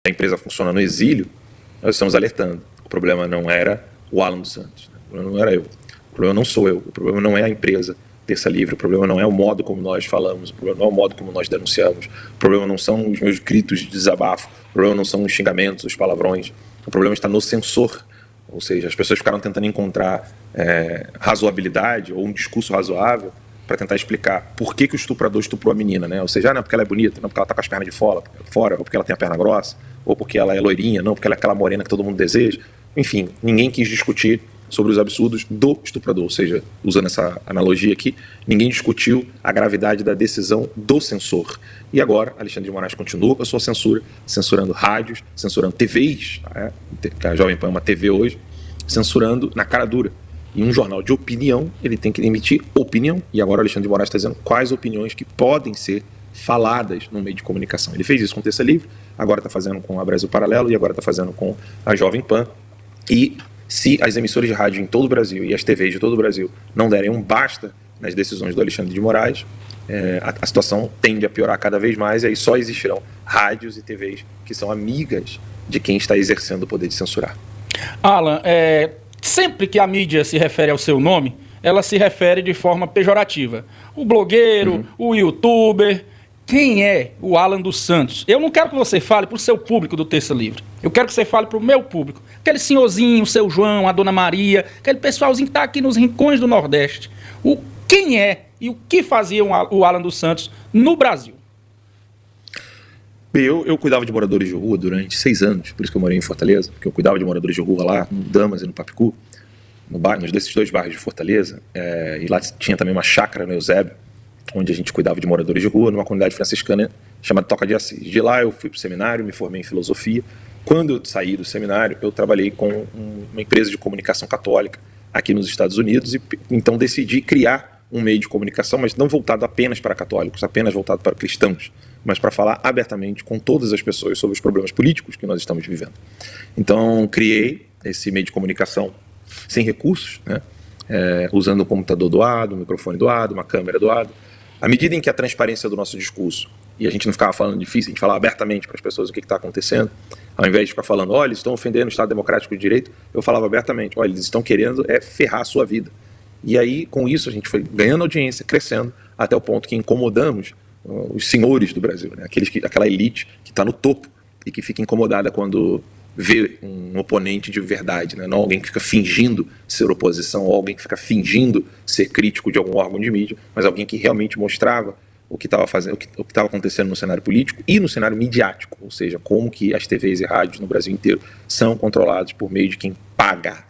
a empresa funciona no exílio, nós estamos alertando. O problema não era o Alan dos Santos, né? O problema não era eu, o problema não sou eu, o problema não é a empresa Terça Livre, o problema não é o modo como nós falamos, o problema não é o modo como nós denunciamos, o problema não são os meus gritos de desabafo, o problema não são os xingamentos, os palavrões, o problema está no censor. Ou seja, as pessoas ficaram tentando encontrar razoabilidade ou um discurso razoável para tentar explicar por que o estuprador estuprou a menina, né? Ou seja, não é porque ela é bonita, não porque ela está com as pernas de fora, ou porque ela tem a perna grossa, ou porque ela é loirinha, não porque ela é aquela morena que todo mundo deseja. Enfim, ninguém quis discutir sobre os absurdos do estuprador, ou seja, usando essa analogia aqui, ninguém discutiu a gravidade da decisão do censor. E agora, Alexandre de Moraes continua com a sua censura, censurando rádios, censurando TVs, né? A Jovem Pan é uma TV hoje, censurando na cara dura. E um jornal de opinião, ele tem que emitir opinião, e agora o Alexandre de Moraes está dizendo quais opiniões que podem ser faladas no meio de comunicação. Ele fez isso com o Terça Livre, agora está fazendo com a Brasil Paralelo e agora está fazendo com a Jovem Pan. E se as emissoras de rádio em todo o Brasil e as TVs de todo o Brasil não derem um basta nas decisões do Alexandre de Moraes, a situação tende a piorar cada vez mais, e aí só existirão rádios e TVs que são amigas de quem está exercendo o poder de censurar. Alan, sempre que a mídia se refere ao seu nome, ela se refere de forma pejorativa. O blogueiro, o youtuber. Quem é o Alan dos Santos? Eu não quero que você fale para o seu público do Terça Livre. Eu quero que você fale para o meu público. Aquele senhorzinho, o seu João, a dona Maria, aquele pessoalzinho que está aqui nos rincões do Nordeste. Quem é e o que fazia o Alan dos Santos no Brasil? Eu cuidava de moradores de rua durante 6 anos, por isso que eu morei em Fortaleza, porque eu cuidava de moradores de rua lá, no Damas e no Papicu, nos desses 2 bairros de Fortaleza, e lá tinha também uma chácara no Eusébio, onde a gente cuidava de moradores de rua, numa comunidade franciscana chamada Toca de Assis. De lá eu fui para o seminário, me formei em filosofia. Quando eu saí do seminário, eu trabalhei com uma empresa de comunicação católica aqui nos Estados Unidos, e então decidi criar um meio de comunicação, mas não voltado apenas para católicos, apenas voltado para cristãos, mas para falar abertamente com todas as pessoas sobre os problemas políticos que nós estamos vivendo. Então, criei esse meio de comunicação sem recursos, né? Usando um computador doado, um microfone doado, uma câmera doada. À medida em que a transparência do nosso discurso, e a gente não ficava falando difícil, a gente falava abertamente para as pessoas o que está acontecendo, ao invés de ficar falando, olha, eles estão ofendendo o Estado Democrático de Direito, eu falava abertamente, olha, eles estão querendo ferrar a sua vida. E aí, com isso, a gente foi ganhando audiência, crescendo, até o ponto que incomodamos os senhores do Brasil, né? Aquela elite que está no topo e que fica incomodada quando vê um oponente de verdade, né? Não alguém que fica fingindo ser oposição, ou alguém que fica fingindo ser crítico de algum órgão de mídia, mas alguém que realmente mostrava o que estava fazendo, o que estava acontecendo no cenário político e no cenário midiático, ou seja, como que as TVs e rádios no Brasil inteiro são controladas por meio de quem paga.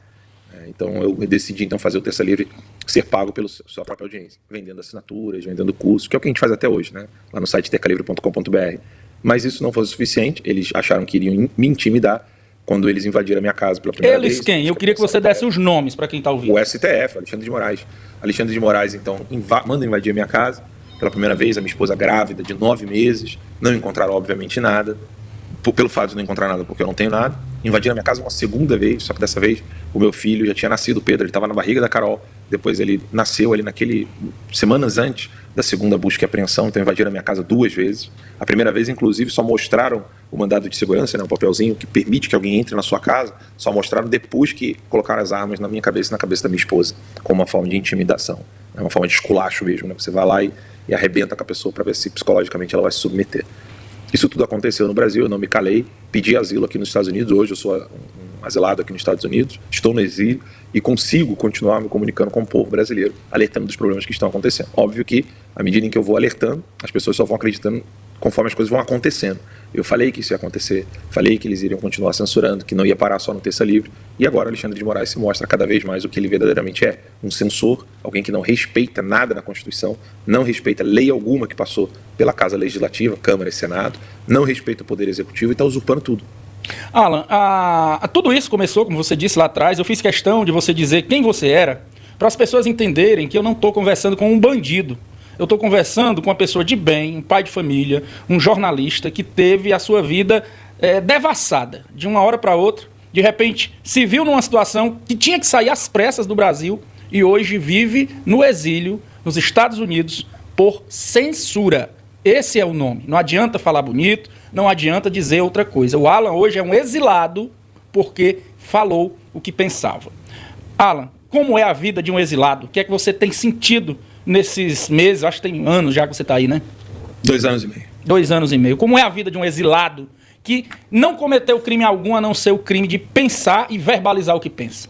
Então eu decidi então fazer o Terça Livre ser pago pela sua própria audiência, vendendo assinaturas, vendendo cursos, que é o que a gente faz até hoje, né? Lá no site tercalivre.com.br. Mas isso não foi o suficiente, eles acharam que iriam me intimidar quando eles invadiram a minha casa pela primeira vez. Eles quem? Eu queria que você desse os nomes para quem está ouvindo. O STF, Alexandre de Moraes. Alexandre de Moraes, então, manda invadir a minha casa pela primeira vez, a minha esposa grávida de 9 meses, não encontraram obviamente nada, pelo fato de não encontrar nada porque eu não tenho nada, invadiram a minha casa uma segunda vez, só que dessa vez o meu filho já tinha nascido, o Pedro, ele estava na barriga da Carol, depois ele nasceu ali semanas antes da segunda busca e apreensão, então invadiram a minha casa 2 vezes. A primeira vez, inclusive, só mostraram o mandado de segurança, né, o papelzinho que permite que alguém entre na sua casa, só mostraram depois que colocaram as armas na minha cabeça e na cabeça da minha esposa, como uma forma de intimidação, né, uma forma de esculacho mesmo, né, você vai lá e arrebenta com a pessoa para ver se psicologicamente ela vai se submeter. Isso tudo aconteceu no Brasil, eu não me calei, pedi asilo aqui nos Estados Unidos, hoje eu sou um asilado aqui nos Estados Unidos, estou no exílio e consigo continuar me comunicando com o povo brasileiro, alertando dos problemas que estão acontecendo. Óbvio que, à medida em que eu vou alertando, as pessoas só vão acreditando conforme as coisas vão acontecendo. Eu falei que isso ia acontecer, falei que eles iriam continuar censurando, que não ia parar só no Terça Livre, e agora Alexandre de Moraes se mostra cada vez mais o que ele verdadeiramente é, um censor, alguém que não respeita nada na Constituição, não respeita lei alguma que passou pela Casa Legislativa, Câmara e Senado, não respeita o Poder Executivo e está usurpando tudo. Alan, tudo isso começou, como você disse lá atrás, eu fiz questão de você dizer quem você era, para as pessoas entenderem que eu não estou conversando com um bandido. Eu estou conversando com uma pessoa de bem, um pai de família, um jornalista que teve a sua vida devassada, de uma hora para outra. De repente, se viu numa situação que tinha que sair às pressas do Brasil e hoje vive no exílio, nos Estados Unidos, por censura. Esse é o nome. Não adianta falar bonito, não adianta dizer outra coisa. O Alan hoje é um exilado porque falou o que pensava. Alan, como é a vida de um exilado? O que é que você tem sentido nesses meses? Acho que tem anos já que você está aí, né? 2 anos e meio. 2 anos e meio. Como é a vida de um exilado que não cometeu crime algum a não ser o crime de pensar e verbalizar o que pensa?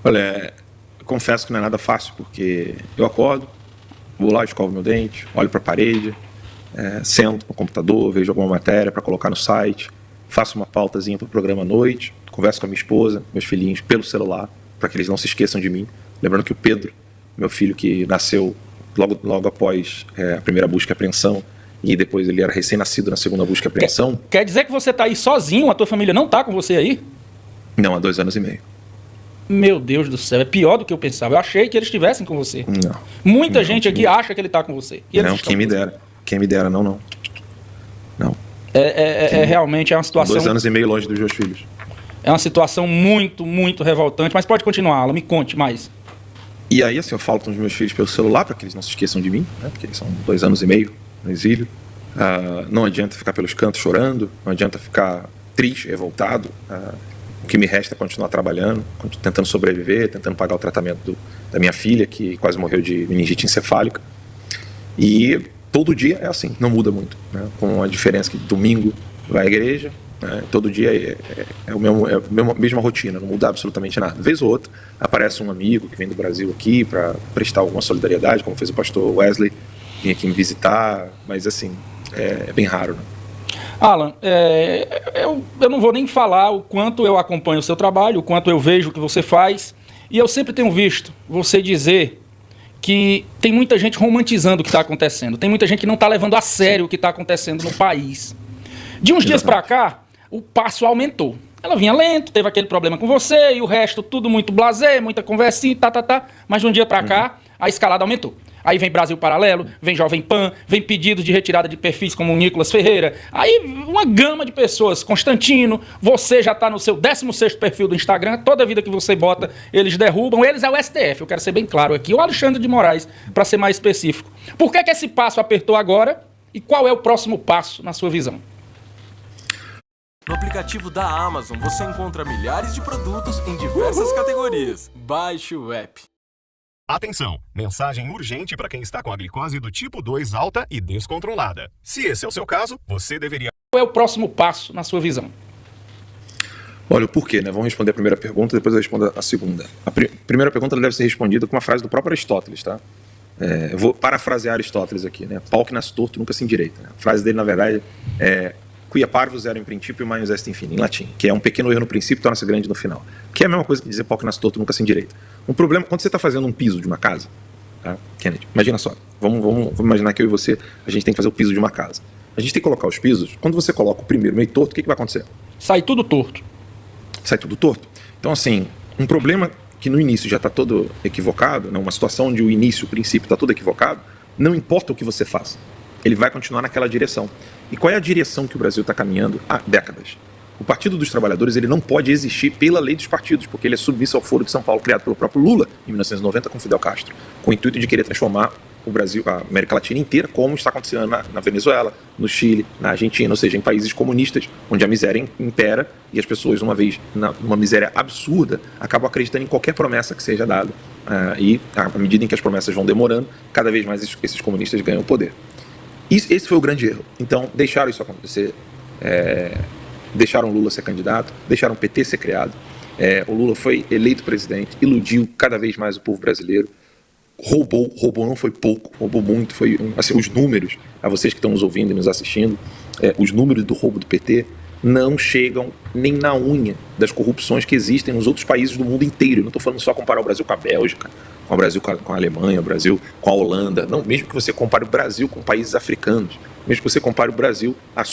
Olha, eu confesso que não é nada fácil, porque eu acordo, vou lá, escovo meu dente, olho para a parede, sento no computador, vejo alguma matéria para colocar no site, faço uma pautazinha para o programa à noite, converso com a minha esposa, meus filhinhos, pelo celular, para que eles não se esqueçam de mim. Lembrando que o Pedro, meu filho que nasceu logo após a primeira busca e apreensão, e depois ele era recém-nascido na segunda busca e apreensão. Quer dizer que você está aí sozinho, a tua família não está com você aí? Não, há 2 anos e meio. Meu Deus do céu, é pior do que eu pensava. Eu achei que eles estivessem com você. Não. Muita gente aqui acha que ele está com você. Não, quem me dera. Quem me dera, não. Não. Realmente é uma situação... 2 anos e meio longe dos meus filhos. É uma situação muito, muito revoltante. Mas pode continuar, Alan, me conte mais. E aí, assim, eu falo com os meus filhos pelo celular para que eles não se esqueçam de mim, né? Porque eles são 2 anos e meio no exílio. Não adianta ficar pelos cantos chorando, não adianta ficar triste, revoltado. O que me resta é continuar trabalhando, tentando sobreviver, tentando pagar o tratamento da minha filha, que quase morreu de meningite encefálica. E todo dia é assim, não muda muito, né? Com a diferença que domingo vai à igreja, né? Todo dia é a mesma rotina, não muda absolutamente nada. Vez ou outra aparece um amigo que vem do Brasil aqui para prestar alguma solidariedade, como fez o pastor Wesley, vir aqui me visitar, mas assim, é bem raro, né? Alan, eu não vou nem falar o quanto eu acompanho o seu trabalho, o quanto eu vejo o que você faz, e eu sempre tenho visto você dizer que tem muita gente romantizando o que está acontecendo, tem muita gente que não está levando a sério o que está acontecendo no país. De uns dias para cá, o passo aumentou. Ela vinha lento, teve aquele problema com você, e o resto tudo muito blasé, muita conversinha, mas de um dia para cá, a escalada aumentou. Aí vem Brasil Paralelo, vem Jovem Pan, vem pedidos de retirada de perfis como o Nicolas Ferreira. Aí uma gama de pessoas. Constantino, você já está no seu 16º perfil do Instagram. Toda vida que você bota, eles derrubam. Eles é o STF, eu quero ser bem claro aqui. O Alexandre de Moraes, para ser mais específico. Por que esse passo apertou agora e qual é o próximo passo na sua visão? No aplicativo da Amazon você encontra milhares de produtos em diversas categorias. Baixe o app. Atenção! Mensagem urgente para quem está com a glicose do tipo 2 alta e descontrolada. Se esse é o seu caso, você deveria... Qual é o próximo passo na sua visão? Olha, o porquê, né? Vamos responder a primeira pergunta, depois eu respondo a segunda. A primeira pergunta deve ser respondida com uma frase do próprio Aristóteles, tá? Eu vou parafrasear Aristóteles aqui, né? Pau que nasce torto nunca se endireita. Né? A frase dele, na verdade, é quia parvus era in principio maius est in fine, em latim, que é um pequeno erro no princípio torna-se grande no final. Que é a mesma coisa que dizer pau que nasce torto nunca se endireita. Um problema, quando você está fazendo um piso de uma casa, tá? Kennedy, imagina só, vamos imaginar que eu e você, a gente tem que fazer o piso de uma casa. A gente tem que colocar os pisos, quando você coloca o primeiro meio torto, o que vai acontecer? Sai tudo torto. Sai tudo torto. Então, assim, um problema que no início já está todo equivocado, uma situação onde o início, o princípio está todo equivocado, não importa o que você faça, ele vai continuar naquela direção. E qual é a direção que o Brasil está caminhando há décadas? O Partido dos Trabalhadores ele não pode existir pela lei dos partidos, porque ele é submisso ao Foro de São Paulo, criado pelo próprio Lula, em 1990, com Fidel Castro, com o intuito de querer transformar o Brasil, a América Latina inteira, como está acontecendo na Venezuela, no Chile, na Argentina, ou seja, em países comunistas, onde a miséria impera e as pessoas, uma vez numa miséria absurda, acabam acreditando em qualquer promessa que seja dada. E à medida em que as promessas vão demorando, cada vez mais esses comunistas ganham poder. Esse foi o grande erro. Então, deixaram isso acontecer, deixaram o Lula ser candidato, deixaram o PT ser criado. O Lula foi eleito presidente, iludiu cada vez mais o povo brasileiro, roubou não foi pouco, roubou muito, foi assim, os números, a vocês que estão nos ouvindo e nos assistindo, os números do roubo do PT não chegam nem na unha das corrupções que existem nos outros países do mundo inteiro. Eu não estou falando só comparar o Brasil com a Bélgica, com o Brasil com a Alemanha, o Brasil com a Holanda. Não, mesmo que você compare o Brasil com países africanos, mesmo que você compare o Brasil à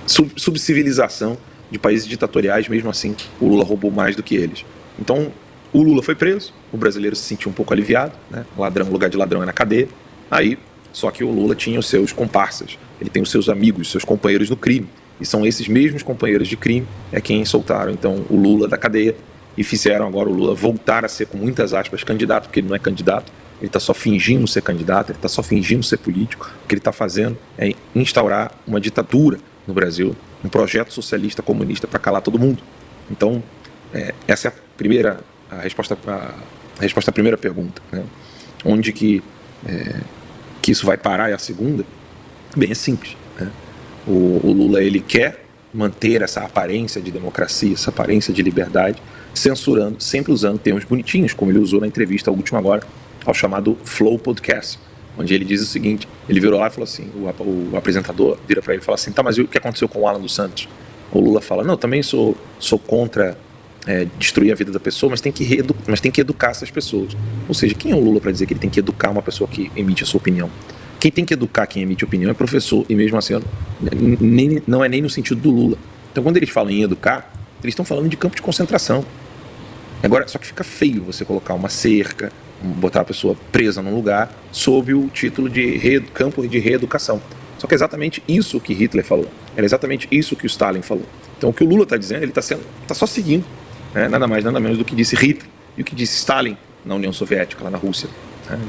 subcivilização de países ditatoriais, mesmo assim o Lula roubou mais do que eles. Então o Lula foi preso, o brasileiro se sentiu um pouco aliviado, né? Ladrão, lugar de ladrão é na cadeia. Aí, só que o Lula tinha os seus comparsas, ele tem os seus amigos, os seus companheiros no crime. E são esses mesmos companheiros de crime quem soltaram então o Lula da cadeia e fizeram agora o Lula voltar a ser, com muitas aspas, candidato, porque ele não é candidato, ele está só fingindo ser candidato, ele está só fingindo ser político. O que ele está fazendo é instaurar uma ditadura no Brasil, um projeto socialista comunista para calar todo mundo. Então, essa é a resposta à primeira pergunta, né? Onde que isso vai parar é a segunda. Bem, é simples, né? O Lula, ele quer manter essa aparência de democracia, essa aparência de liberdade, censurando, sempre usando termos bonitinhos, como ele usou na entrevista última agora, ao chamado Flow Podcast, onde ele diz o seguinte, ele virou lá e falou assim, o apresentador vira para ele e fala assim, tá, mas e o que aconteceu com o Alan dos Santos? O Lula fala, não, também sou contra destruir a vida da pessoa, mas tem que educar essas pessoas. Ou seja, quem é o Lula para dizer que ele tem que educar uma pessoa que emite a sua opinião? Quem tem que educar quem emite opinião é professor, e mesmo assim não é nem no sentido do Lula. Então quando eles falam em educar, eles estão falando de campo de concentração. Agora, só que fica feio você colocar uma cerca, botar a pessoa presa num lugar sob o título de campo de reeducação. Só que é exatamente isso que Hitler falou. Era exatamente isso que o Stalin falou. Então o que o Lula está dizendo, ele está só seguindo, né, nada mais, nada menos do que disse Hitler e o que disse Stalin na União Soviética, lá na Rússia.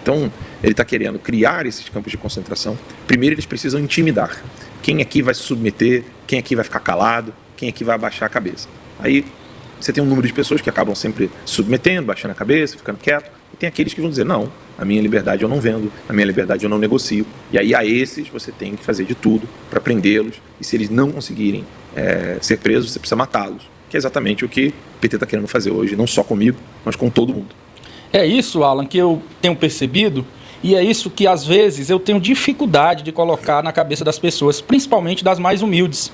Então ele está querendo criar esses campos de concentração. Primeiro eles precisam intimidar. Quem aqui vai se submeter, quem aqui vai ficar calado, quem aqui vai abaixar a cabeça. Aí você tem um número de pessoas que acabam sempre se submetendo, baixando a cabeça, ficando quieto. E tem aqueles que vão dizer, não, a minha liberdade eu não vendo, a minha liberdade eu não negocio. E aí a esses você tem que fazer de tudo para prendê-los. E se eles não conseguirem ser presos, você precisa matá-los. Que é exatamente o que o PT está querendo fazer hoje, não só comigo, mas com todo mundo. É isso, Alan, que eu tenho percebido, e é isso que às vezes eu tenho dificuldade de colocar na cabeça das pessoas, principalmente das mais humildes.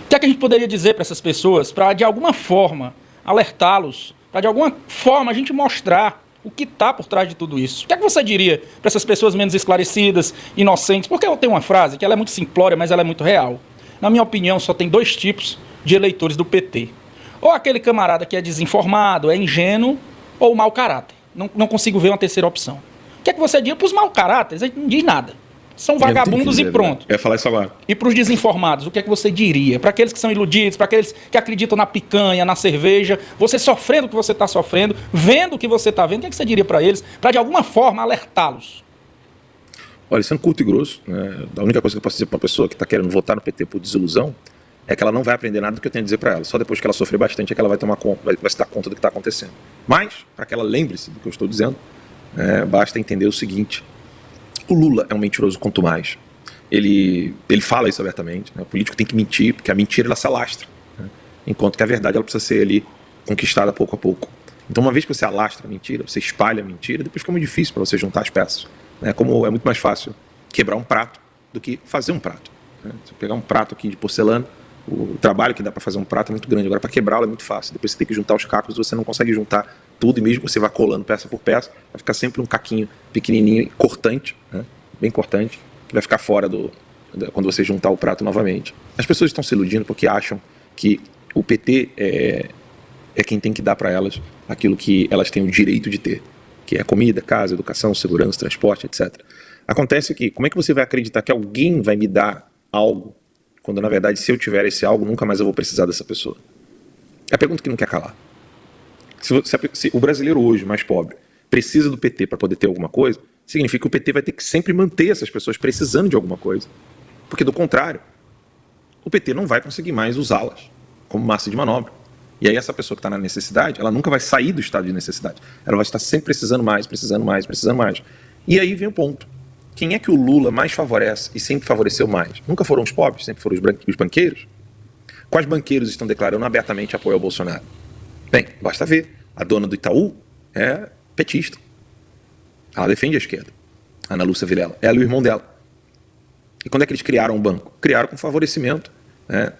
O que é que a gente poderia dizer para essas pessoas, para de alguma forma alertá-los, para de alguma forma a gente mostrar o que está por trás de tudo isso? O que é que você diria para essas pessoas menos esclarecidas, inocentes? Porque eu tenho uma frase que ela é muito simplória, mas ela é muito real. Na minha opinião, só tem dois tipos de eleitores do PT. Ou aquele camarada que é desinformado, é ingênuo, ou mau caráter. Não consigo ver uma terceira opção. O que é que você diria para os mau caráteres? A gente não diz nada. São vagabundos e pronto. Eu ia falar isso agora. E para os desinformados, o que é que você diria? Para aqueles que são iludidos, para aqueles que acreditam na picanha, na cerveja, você sofrendo o que você está sofrendo, vendo o que você está vendo, o que é que você diria para eles? Para de alguma forma alertá-los. Olha, sendo curto e grosso, né, a única coisa que eu posso dizer para uma pessoa que está querendo votar no PT por desilusão é que ela não vai aprender nada do que eu tenho a dizer para ela. Só depois que ela sofrer bastante é que ela vai se dar conta do que está acontecendo. Mas, para que ela lembre-se do que eu estou dizendo, basta entender o seguinte. O Lula é um mentiroso quanto mais. Ele fala isso abertamente. Né? O político tem que mentir, porque a mentira ela se alastra. Né? Enquanto que a verdade ela precisa ser ali conquistada pouco a pouco. Então uma vez que você alastra a mentira, você espalha a mentira, depois fica muito difícil para você juntar as peças. Né? Como é muito mais fácil quebrar um prato do que fazer um prato. Né? Se eu pegar um prato aqui de porcelana, o trabalho que dá para fazer um prato é muito grande. Agora para quebrá-lo é muito fácil. Depois você tem que juntar os cacos, você não consegue juntar tudo, e mesmo que você vá colando peça por peça, vai ficar sempre um caquinho pequenininho, cortante, né? Bem cortante, que vai ficar fora quando você juntar o prato novamente. As pessoas estão se iludindo porque acham que o PT é quem tem que dar para elas aquilo que elas têm o direito de ter, que é comida, casa, educação, segurança, transporte, etc. Acontece que, como é que você vai acreditar que alguém vai me dar algo, quando na verdade, se eu tiver esse algo, nunca mais eu vou precisar dessa pessoa? É a pergunta que não quer calar. Se o brasileiro hoje, mais pobre, precisa do PT para poder ter alguma coisa, significa que o PT vai ter que sempre manter essas pessoas precisando de alguma coisa. Porque, do contrário, o PT não vai conseguir mais usá-las como massa de manobra. E aí essa pessoa que está na necessidade, ela nunca vai sair do estado de necessidade. Ela vai estar sempre precisando mais, precisando mais, precisando mais. E aí vem o ponto. Quem é que o Lula mais favorece e sempre favoreceu mais? Nunca foram os pobres, sempre foram os banqueiros? Quais banqueiros estão declarando abertamente apoio ao Bolsonaro? Bem, basta ver. A dona do Itaú é petista. Ela defende a esquerda. Ana Lúcia Vilela. Ela e o irmão dela. E quando é que eles criaram um banco? Criaram com favorecimento, né,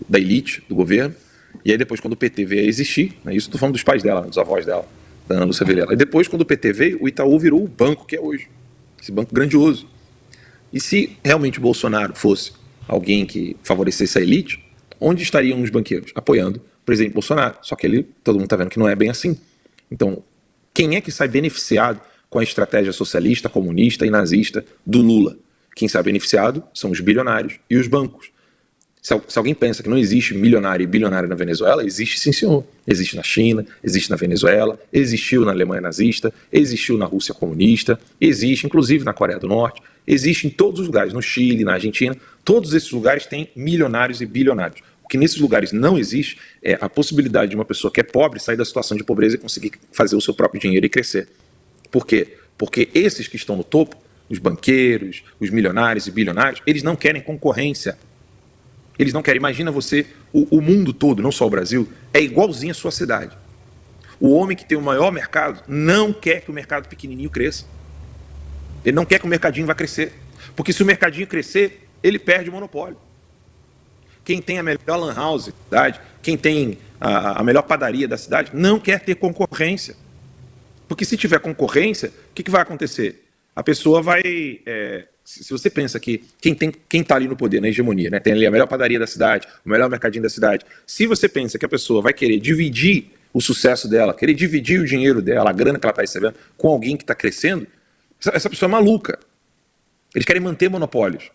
da elite, do governo. E aí depois, quando o PT veio a existir, né, isso estou falando dos pais dela, dos avós dela, da Ana Lúcia Vilela. E depois, quando o PT veio, o Itaú virou o banco que é hoje. Esse banco grandioso. E se realmente o Bolsonaro fosse alguém que favorecesse a elite, onde estariam os banqueiros? Apoiando o presidente Bolsonaro. Só que todo mundo está vendo que não é bem assim. Então, quem é que sai beneficiado com a estratégia socialista, comunista e nazista do Lula? Quem sai beneficiado são os bilionários e os bancos. Se alguém pensa que não existe milionário e bilionário na Venezuela, existe sim, senhor. Existe na China, existe na Venezuela, existiu na Alemanha nazista, existiu na Rússia comunista, existe inclusive na Coreia do Norte, existe em todos os lugares, no Chile, na Argentina. Todos esses lugares têm milionários e bilionários. O que nesses lugares não existe é a possibilidade de uma pessoa que é pobre sair da situação de pobreza e conseguir fazer o seu próprio dinheiro e crescer. Por quê? Porque esses que estão no topo, os banqueiros, os milionários e bilionários, eles não querem concorrência. Eles não querem. Imagina você, o mundo todo, não só o Brasil, é igualzinho à sua cidade. O homem que tem o maior mercado não quer que o mercado pequenininho cresça. Ele não quer que o mercadinho vá crescer. Porque se o mercadinho crescer, ele perde o monopólio. Quem tem a melhor lan house da cidade, quem tem a melhor padaria da cidade, não quer ter concorrência. Porque se tiver concorrência, o que vai acontecer? A pessoa vai... se você pensa que quem está ali no poder, na hegemonia, né, tem ali a melhor padaria da cidade, o melhor mercadinho da cidade, se você pensa que a pessoa vai querer dividir o sucesso dela, querer dividir o dinheiro dela, a grana que ela está recebendo, com alguém que está crescendo, essa pessoa é maluca. Eles querem manter monopólios.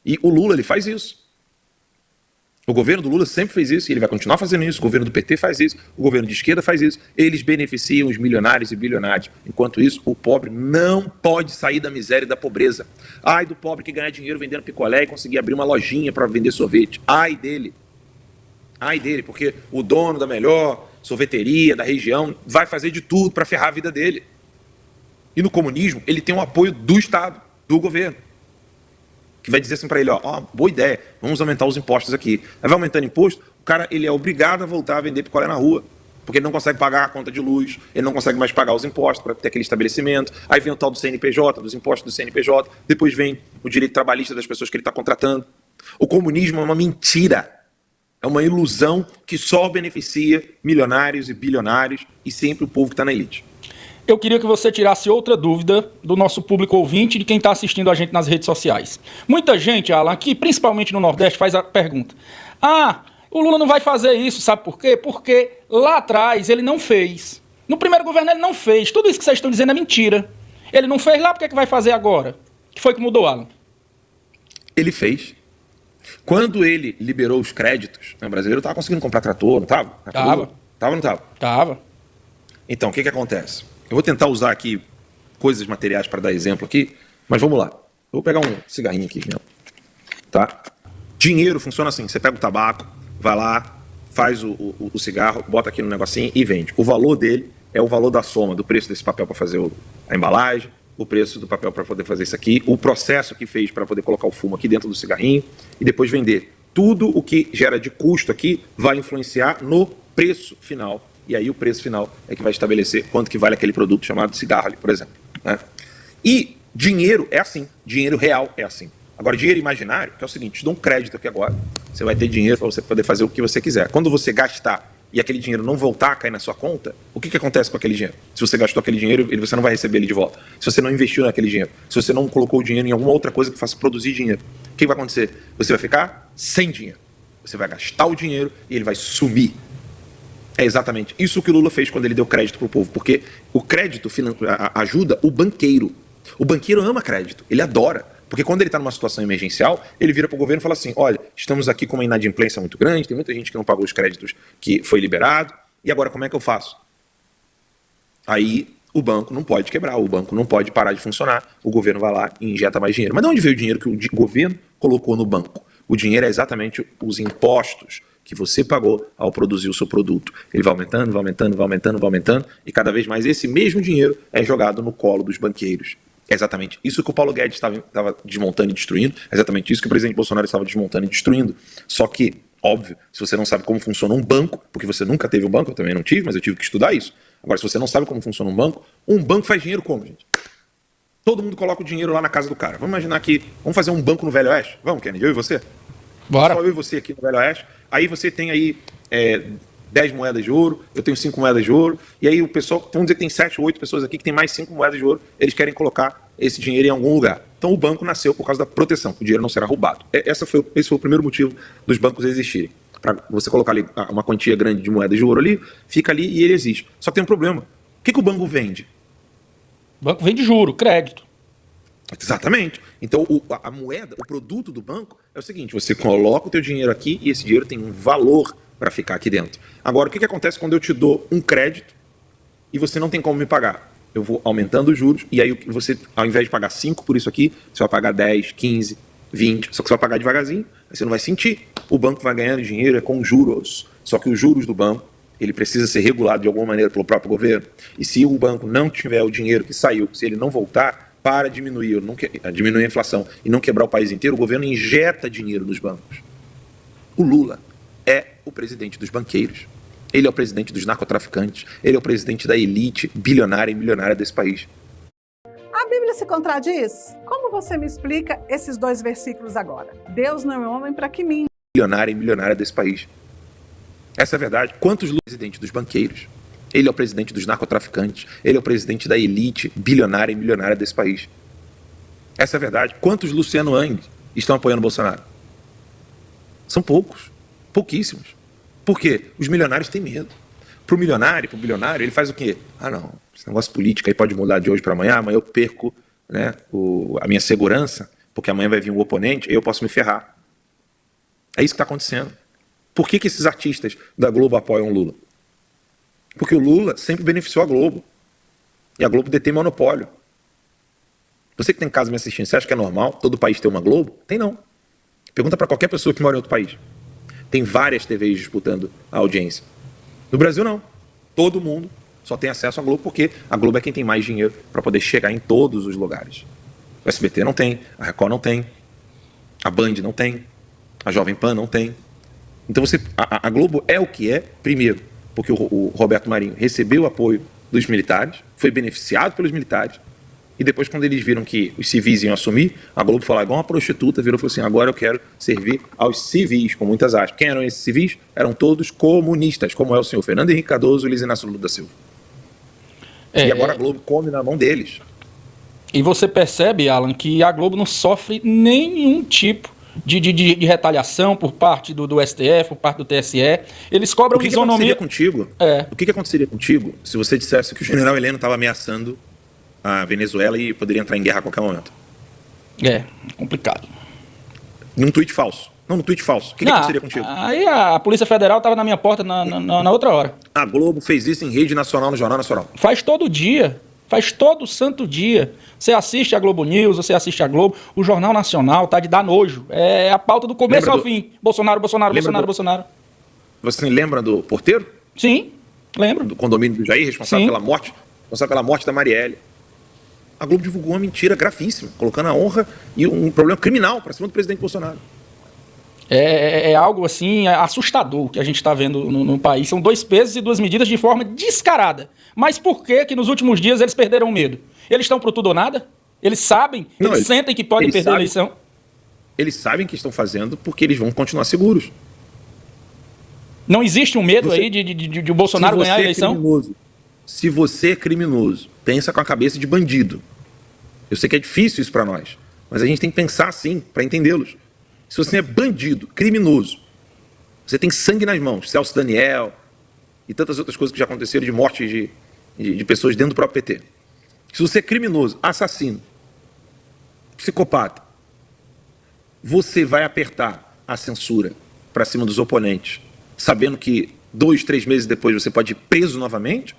E o Lula, ele faz isso. O governo do Lula sempre fez isso e ele vai continuar fazendo isso. O governo do PT faz isso, o governo de esquerda faz isso. Eles beneficiam os milionários e bilionários. Enquanto isso, o pobre não pode sair da miséria e da pobreza. Ai do pobre que ganha dinheiro vendendo picolé e conseguir abrir uma lojinha para vender sorvete. Ai dele. Ai dele, porque o dono da melhor sorveteria da região vai fazer de tudo para ferrar a vida dele. E no comunismo, ele tem o apoio do Estado, do governo, que vai dizer assim para ele, ó, boa ideia, vamos aumentar os impostos aqui. Aí vai aumentando imposto, o cara ele é obrigado a voltar a vender picolé na rua, porque ele não consegue pagar a conta de luz, ele não consegue mais pagar os impostos para ter aquele estabelecimento. Aí vem o tal do CNPJ, dos impostos do CNPJ, depois vem o direito trabalhista das pessoas que ele está contratando. O comunismo é uma mentira, é uma ilusão que só beneficia milionários e bilionários e sempre o povo que está na elite. Eu queria que você tirasse outra dúvida do nosso público ouvinte, de quem está assistindo a gente nas redes sociais. Muita gente, Alan, aqui principalmente no Nordeste, faz a pergunta: o Lula não vai fazer isso, sabe por quê? Porque lá atrás ele não fez. No primeiro governo ele não fez. Tudo isso que vocês estão dizendo é mentira. Ele não fez lá, por que vai fazer agora? O que foi que mudou, Alan? Ele fez. Quando ele liberou os créditos, o brasileiro estava conseguindo comprar trator, não estava? Tava. Tava ou não estava? Tava. Então, o que acontece? Eu vou tentar usar aqui coisas materiais para dar exemplo aqui, mas vamos lá. Eu vou pegar um cigarrinho aqui, tá? Dinheiro funciona assim, você pega o tabaco, vai lá, faz o cigarro, bota aqui no negocinho e vende. O valor dele é o valor da soma do preço desse papel para fazer a embalagem, o preço do papel para poder fazer isso aqui, o processo que fez para poder colocar o fumo aqui dentro do cigarrinho e depois vender. Tudo o que gera de custo aqui vai influenciar no preço final. E aí o preço final é que vai estabelecer quanto que vale aquele produto chamado cigarro ali, por exemplo, né? E dinheiro é assim, dinheiro real é assim. Agora, dinheiro imaginário, que é o seguinte, te dou um crédito aqui agora, você vai ter dinheiro para você poder fazer o que você quiser. Quando você gastar e aquele dinheiro não voltar a cair na sua conta, o que acontece com aquele dinheiro? Se você gastou aquele dinheiro, você não vai receber ele de volta. Se você não investiu naquele dinheiro, se você não colocou o dinheiro em alguma outra coisa que faça produzir dinheiro, o que vai acontecer? Você vai ficar sem dinheiro. Você vai gastar o dinheiro e ele vai sumir. É exatamente isso que o Lula fez quando ele deu crédito para o povo, porque o crédito ajuda o banqueiro. O banqueiro ama crédito, ele adora, porque quando ele está numa situação emergencial, ele vira para o governo e fala assim, olha, estamos aqui com uma inadimplência muito grande, tem muita gente que não pagou os créditos que foi liberado, e agora como é que eu faço? Aí o banco não pode quebrar, o banco não pode parar de funcionar, o governo vai lá e injeta mais dinheiro. Mas de onde veio o dinheiro que o governo colocou no banco? O dinheiro é exatamente os impostos que você pagou ao produzir o seu produto. Ele vai aumentando, vai aumentando, vai aumentando, vai aumentando, e cada vez mais esse mesmo dinheiro é jogado no colo dos banqueiros. É exatamente isso que o Paulo Guedes estava desmontando e destruindo, é exatamente isso que o presidente Bolsonaro estava desmontando e destruindo. Só que, óbvio, se você não sabe como funciona um banco, porque você nunca teve um banco, eu também não tive, mas eu tive que estudar isso. Agora, se você não sabe como funciona um banco faz dinheiro como, gente? Todo mundo coloca o dinheiro lá na casa do cara. Vamos imaginar que, vamos fazer um banco no Velho Oeste? Vamos, Kennedy, eu e você? Bora. Só eu e você aqui no Velho Oeste. Aí você tem aí 10 moedas de ouro, eu tenho 5 moedas de ouro, e aí o pessoal, vamos dizer que tem 7 ou 8 pessoas aqui que tem mais 5 moedas de ouro, eles querem colocar esse dinheiro em algum lugar. Então o banco nasceu por causa da proteção, o dinheiro não será roubado. Esse foi o primeiro motivo dos bancos existirem. Para você colocar ali uma quantia grande de moedas de ouro ali, fica ali e ele existe. Só que tem um problema. O que o banco vende? O banco vende juro, crédito. Exatamente. Então, a moeda, o produto do banco é o seguinte, você coloca o teu dinheiro aqui e esse dinheiro tem um valor para ficar aqui dentro. Agora, o que acontece quando eu te dou um crédito e você não tem como me pagar? Eu vou aumentando os juros e aí você, ao invés de pagar 5 por isso aqui, você vai pagar 10, 15, 20, só que você vai pagar devagarzinho, aí você não vai sentir. O banco vai ganhando dinheiro é com juros, só que os juros do banco, ele precisa ser regulado de alguma maneira pelo próprio governo. E se o banco não tiver o dinheiro que saiu, se ele não voltar, para diminuir a inflação e não quebrar o país inteiro, o governo injeta dinheiro nos bancos. O Lula é o presidente dos banqueiros. Ele é o presidente dos narcotraficantes. Ele é o presidente da elite bilionária e milionária desse país. A Bíblia se contradiz? Como você me explica esses 2 versículos agora? Deus não é homem para que minta. Bilionária e milionária desse país. Essa é a verdade. Quantos Lula é o presidente dos banqueiros? Ele é o presidente dos narcotraficantes. Ele é o presidente da elite bilionária e milionária desse país. Essa é a verdade. Quantos Luciano Hang estão apoiando o Bolsonaro? São poucos. Pouquíssimos. Por quê? Os milionários têm medo. Pro bilionário, ele faz o quê? Ah, não, esse negócio político aí pode mudar de hoje para amanhã eu perco, né, a minha segurança, porque amanhã vai vir um oponente, eu posso me ferrar. É isso que está acontecendo. Por que esses artistas da Globo apoiam o Lula? Porque o Lula sempre beneficiou a Globo. E a Globo detém monopólio. Você que tem em casa me assistindo, você acha que é normal todo país ter uma Globo? Tem não. Pergunta para qualquer pessoa que mora em outro país. Tem várias TVs disputando a audiência. No Brasil, não. Todo mundo só tem acesso à Globo porque a Globo é quem tem mais dinheiro para poder chegar em todos os lugares. O SBT não tem, a Record não tem, a Band não tem, a Jovem Pan não tem. Então a Globo é o que é, primeiro, porque o Roberto Marinho recebeu o apoio dos militares, foi beneficiado pelos militares, e depois, quando eles viram que os civis iam assumir, a Globo falou igual uma prostituta, virou e falou assim, agora eu quero servir aos civis, com muitas aspas. Quem eram esses civis? Eram todos comunistas, como é o senhor Fernando Henrique Cardoso e Luiz Inácio Lula da Silva. E agora a Globo come na mão deles. E você percebe, Alan, que a Globo não sofre nenhum tipo de retaliação por parte do STF, por parte do TSE. Eles cobram isonomia. O que aconteceria contigo se você dissesse que o general Heleno estava ameaçando a Venezuela e poderia entrar em guerra a qualquer momento? É, complicado. Num tweet falso. Não, no tweet falso. O que aconteceria contigo? Aí a Polícia Federal estava na minha porta na outra hora. A Globo fez isso em rede nacional, no Jornal Nacional. Faz todo dia. Faz todo santo dia. Você assiste a Globo News, você assiste a Globo. O Jornal Nacional tá de dar nojo. É a pauta do começo ao fim. Bolsonaro. Bolsonaro. Você lembra do porteiro? Sim, lembro. Do condomínio do Jair, responsável pela morte da Marielle. A Globo divulgou uma mentira gravíssima, colocando a honra e um problema criminal para cima do presidente Bolsonaro. É algo assim assustador que a gente está vendo no país. São 2 pesos e 2 medidas de forma descarada. Mas por que nos últimos dias eles perderam o medo? Eles estão pro tudo ou nada? Eles sabem? Eles sentem que podem perder a eleição? Eles sabem que estão fazendo porque eles vão continuar seguros. Não existe um medo aí de o Bolsonaro ganhar a eleição? Se você é criminoso, pensa com a cabeça de bandido. Eu sei que é difícil isso para nós, mas a gente tem que pensar assim para entendê-los. Se você é bandido, criminoso, você tem sangue nas mãos, Celso Daniel e tantas outras coisas que já aconteceram de morte de pessoas dentro do próprio PT. Se você é criminoso, assassino, psicopata, você vai apertar a censura para cima dos oponentes, sabendo que 2, 3 meses depois você pode ir preso novamente,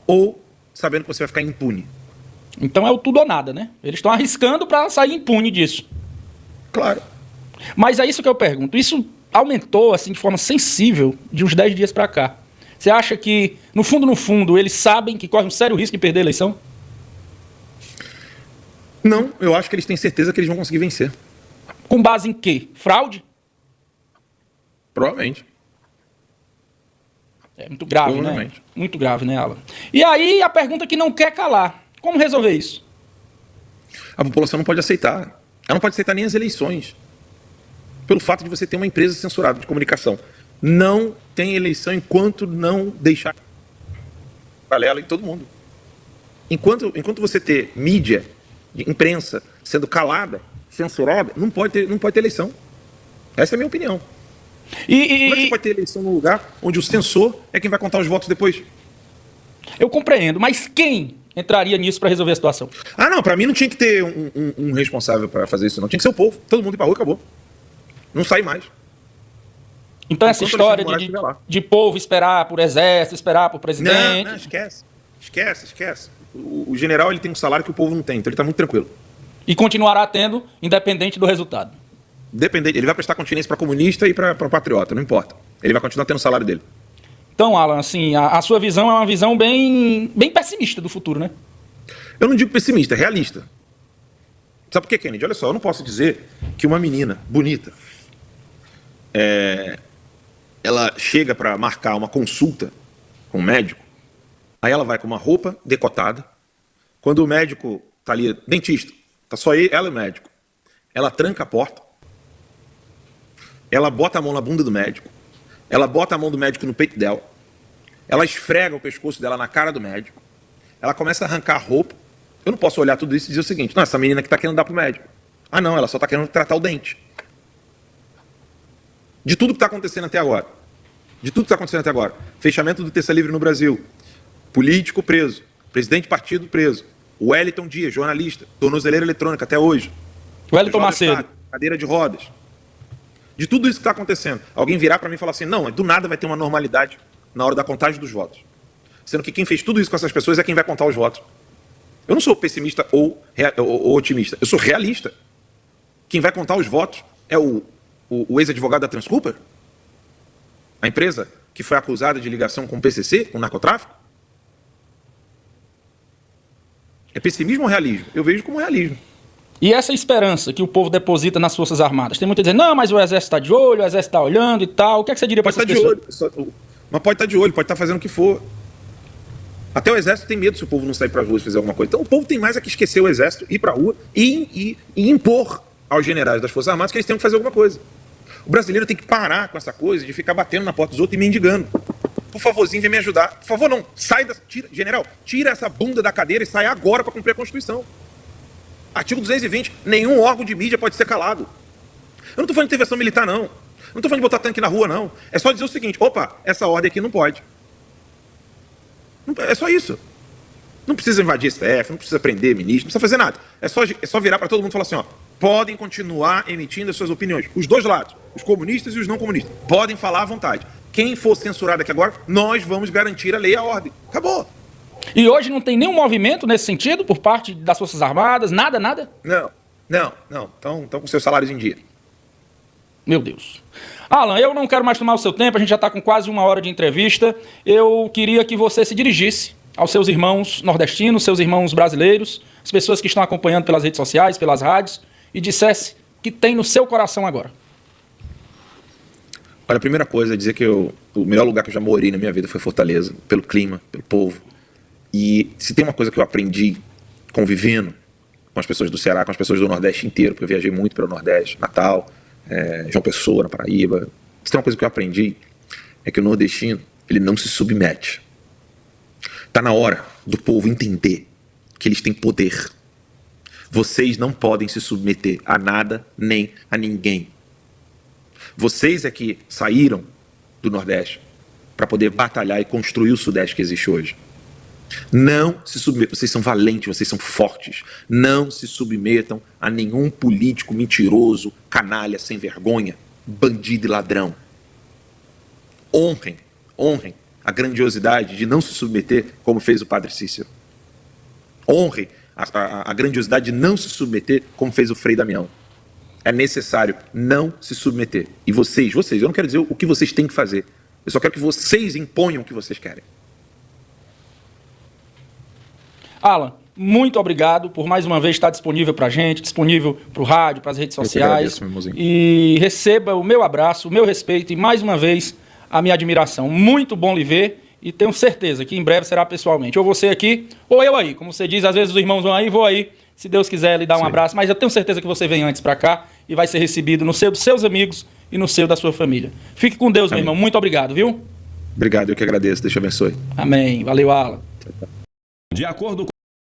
ou sabendo que você vai ficar impune? Então é o tudo ou nada, né? Eles estão arriscando para sair impune disso. Claro. Mas é isso que eu pergunto. Isso aumentou assim de forma sensível de uns 10 dias para cá. Você acha que, no fundo, eles sabem que corre um sério risco de perder a eleição? Não, eu acho que eles têm certeza que eles vão conseguir vencer. Com base em quê? Fraude? Provavelmente. É muito grave, né? Muito grave, né, Alan? E aí a pergunta que não quer calar. Como resolver isso? A população não pode aceitar. Ela não pode aceitar nem as eleições. Pelo fato de você ter uma empresa censurada de comunicação. Não tem eleição enquanto não deixar paralela em todo mundo. Enquanto você ter mídia, imprensa, sendo calada, censurada, não pode ter eleição. Essa é a minha opinião. Como é que você pode ter eleição num lugar onde o censor é quem vai contar os votos depois? Eu compreendo, mas quem entraria nisso para resolver a situação? Ah, não, pra mim não tinha que ter um responsável pra fazer isso, não. Tinha que ser o povo. Todo mundo ir pra rua e acabou. Não sai mais. Então essa Enquanto história Alexandre de Moraes estiver lá. de povo esperar por exército, esperar por presidente... Não, esquece. Esquece. O general ele tem um salário que o povo não tem, então ele tá muito tranquilo. E continuará tendo, independente do resultado. Ele vai prestar continência pra comunista e pra patriota, não importa. Ele vai continuar tendo o salário dele. Então, Alan, assim, a sua visão é uma visão bem pessimista do futuro, né? Eu não digo pessimista, é realista. Sabe por quê, Kennedy? Olha só, eu não posso dizer que uma menina bonita ela chega para marcar uma consulta com o médico, aí ela vai com uma roupa decotada, quando o médico tá ali, dentista, tá só ela e o médico, ela tranca a porta, ela bota a mão na bunda do médico, ela bota a mão do médico no peito dela, ela esfrega o pescoço dela na cara do médico, ela começa a arrancar a roupa. Eu não posso olhar tudo isso e dizer o seguinte: não, essa menina que está querendo dar pro médico. Ah, não, ela só está querendo tratar o dente. De tudo que está acontecendo até agora. Fechamento do Terça Livre no Brasil. Político preso. Presidente de partido preso. Wellington Dias, jornalista. Tornozeleira eletrônica até hoje. Wellington Macedo. Cadeira de rodas. De tudo isso que está acontecendo. Alguém virar para mim e falar assim: não, do nada vai ter uma normalidade na hora da contagem dos votos. Sendo que quem fez tudo isso com essas pessoas é quem vai contar os votos. Eu não sou pessimista ou otimista, eu sou realista. Quem vai contar os votos é o ex-advogado da Transcooper? A empresa que foi acusada de ligação com o PCC, com o narcotráfico? É pessimismo ou realismo? Eu vejo como realismo. E essa esperança que o povo deposita nas Forças Armadas? Tem muita gente dizendo: não, mas o Exército está de olho, o Exército está olhando e tal. O que é que você diria para essas pessoas? Mas pode estar de olho, pode estar fazendo o que for. Até o Exército tem medo se o povo não sair para as ruas e fizer alguma coisa. Então o povo tem mais é que esquecer o Exército, ir para a rua e impor aos generais das Forças Armadas que eles têm que fazer alguma coisa. O brasileiro tem que parar com essa coisa de ficar batendo na porta dos outros e mendigando. Por favorzinho, vem me ajudar. Por favor, não. General, tira essa bunda da cadeira e sai agora para cumprir a Constituição. Artigo 220, nenhum órgão de mídia pode ser calado. Eu não estou falando de intervenção militar, não. Eu não estou falando de botar tanque na rua, não. É só dizer o seguinte: opa, essa ordem aqui não pode. É só isso. Não precisa invadir STF, não precisa prender ministro, não precisa fazer nada. É só virar para todo mundo e falar assim: ó, podem continuar emitindo as suas opiniões. Os dois lados, os comunistas e os não comunistas, podem falar à vontade. Quem for censurado aqui agora, nós vamos garantir a lei e a ordem. Acabou. E hoje não tem nenhum movimento nesse sentido por parte das Forças Armadas? Nada? Não. Estão com seus salários em dia. Meu Deus. Alan, eu não quero mais tomar o seu tempo, a gente já está com quase 1 hora de entrevista. Eu queria que você se dirigisse aos seus irmãos nordestinos, seus irmãos brasileiros, as pessoas que estão acompanhando pelas redes sociais, pelas rádios, e dissesse o que tem no seu coração agora. Olha, a primeira coisa é dizer que o melhor lugar que eu já morei na minha vida foi Fortaleza, pelo clima, pelo povo. E se tem uma coisa que eu aprendi convivendo com as pessoas do Ceará, com as pessoas do Nordeste inteiro, porque eu viajei muito pelo Nordeste, Natal, João Pessoa, na Paraíba. Se tem uma coisa que eu aprendi, é que o nordestino, ele não se submete. Está na hora do povo entender que eles têm poder. Vocês não podem se submeter a nada nem a ninguém. Vocês é que saíram do Nordeste para poder batalhar e construir o Sudeste que existe hoje. Não se submetam, vocês são valentes, vocês são fortes. Não se submetam a nenhum político mentiroso, canalha, sem vergonha, bandido e ladrão. Honrem a grandiosidade de não se submeter como fez o padre Cícero. Honrem a grandiosidade de não se submeter como fez o Frei Damião. É necessário não se submeter. E vocês, eu não quero dizer o que vocês têm que fazer. Eu só quero que vocês imponham o que vocês querem. Alan, muito obrigado por mais uma vez estar disponível para a gente, disponível para o rádio, para as redes sociais. E receba o meu abraço, o meu respeito e mais uma vez a minha admiração. Muito bom lhe ver e tenho certeza que em breve será pessoalmente. Ou você aqui, ou eu aí. Como você diz, às vezes os irmãos vão aí, vou aí. Se Deus quiser lhe dar um abraço, mas eu tenho certeza que você vem antes para cá e vai ser recebido no seio dos seus amigos e no seio da sua família. Fique com Deus, meu irmão. Muito obrigado, viu? Obrigado, eu que agradeço. Deus te abençoe. Amém. Valeu, Alan. De acordo com